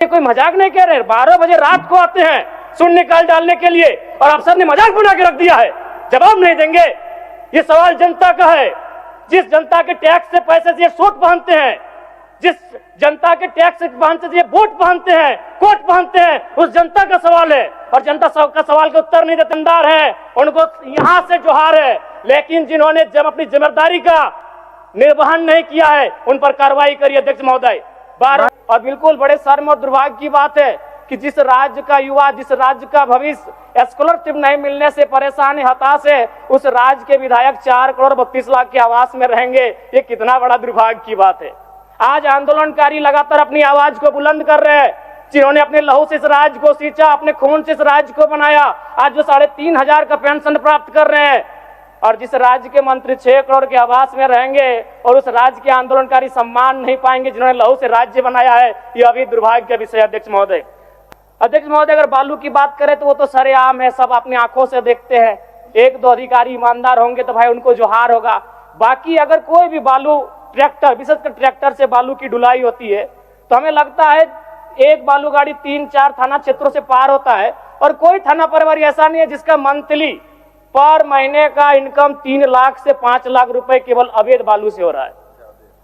कोई मजाक नहीं कह रहे। 12 बजे रात को आते हैं शून्य निकाल डालने के लिए और अफसर ने मजाक बना के रख दिया है, जवाब नहीं देंगे। ये सवाल जनता का है। जिस जनता के टैक्स से पैसे से ये सूट पहनते हैं, जिस जनता के टैक्स पहनते से ये बूट पहनते हैं, कोट पहनते हैं, उस जनता का सवाल है और जनता का सवाल का उत्तर नहीं देतेदार है। उनको यहां से जोहार है, लेकिन जिन्होंने जब अपनी जिम्मेदारी का निर्वहन नहीं किया है उन पर कार्रवाई करिए अध्यक्ष महोदय। और बिल्कुल बड़े शर्म और दुर्भाग्य की बात है कि जिस राज्य का युवा, जिस राज्य का भविष्य स्कॉलरशिप नहीं मिलने से परेशान है, हताश है, उस राज्य के विधायक 4 करोड़ 32 लाख के आवास में रहेंगे। ये कितना बड़ा दुर्भाग्य की बात है। आज आंदोलनकारी लगातार अपनी आवाज को बुलंद कर रहे हैं, जिन्होंने अपने लहू से इस राज्य को सींचा, अपने खून से इस राज्य को बनाया, आज जो 3,500 का पेंशन प्राप्त कर रहे हैं। और जिस राज्य के मंत्री 6 करोड़ के आवास में रहेंगे और उस राज्य के आंदोलनकारी सम्मान नहीं पाएंगे जिन्होंने लहू से राज्य बनाया है, यह अभी दुर्भाग्य का विषय। अध्यक्ष महोदय, अगर बालू की बात करें तो वो तो सरेआम है, सब अपनी आंखों से देखते हैं। 1-2 अधिकारी ईमानदार होंगे तो भाई उनको जोहार होगा। बाकी अगर कोई भी बालू ट्रैक्टर, विशेषकर ट्रैक्टर से बालू की ढुलाई होती है तो हमें लगता है एक बालू गाड़ी 3-4 थाना क्षेत्रों से पार होता है और कोई थाना प्रभारी ऐसा नहीं है जिसका मंथली पर महीने का इनकम 3 लाख से 5 लाख रुपए केवल अवैध बालू से हो रहा है।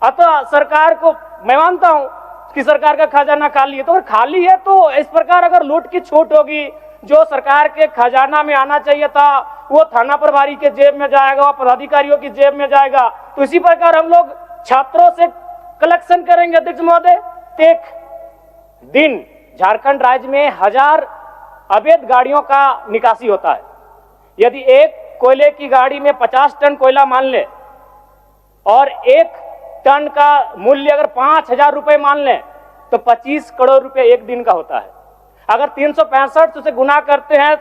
अतः सरकार को मैं मानता हूं कि सरकार का खजाना खाली है, तो अगर खाली है तो इस प्रकार अगर लूट की छूट होगी, जो सरकार के खजाना में आना चाहिए था वो थाना प्रभारी के जेब में जाएगा, पदाधिकारियों की जेब में जाएगा। तो इसी प्रकार हम लोग छात्रों से कलेक्शन करेंगे। अध्यक्ष महोदय, एक दिन झारखंड राज्य में 1000 अवैध गाड़ियों का निकासी होता है। यदि एक कोयले की गाड़ी में 50 टन कोयला मान ले और 1 टन का मूल्य अगर 5,000 रुपए मान लें तो 25 करोड़ रुपए एक दिन का होता है। अगर 365 से गुना करते हैं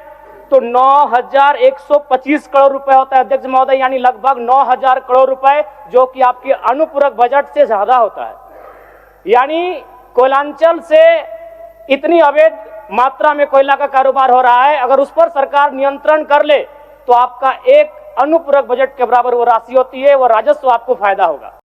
तो 9,125 करोड़ रुपए होता है अध्यक्ष महोदय, यानी लगभग 9,000 करोड़ रुपए, जो कि आपके अनुपूरक बजट से ज्यादा होता है। यानी कोयलांचल से इतनी अवैध मात्रा में कोयला का कारोबार हो रहा है, अगर उस पर सरकार नियंत्रण कर ले तो आपका एक अनुपूरक बजट के बराबर वो राशि होती है, वो राजस्व आपको फायदा होगा।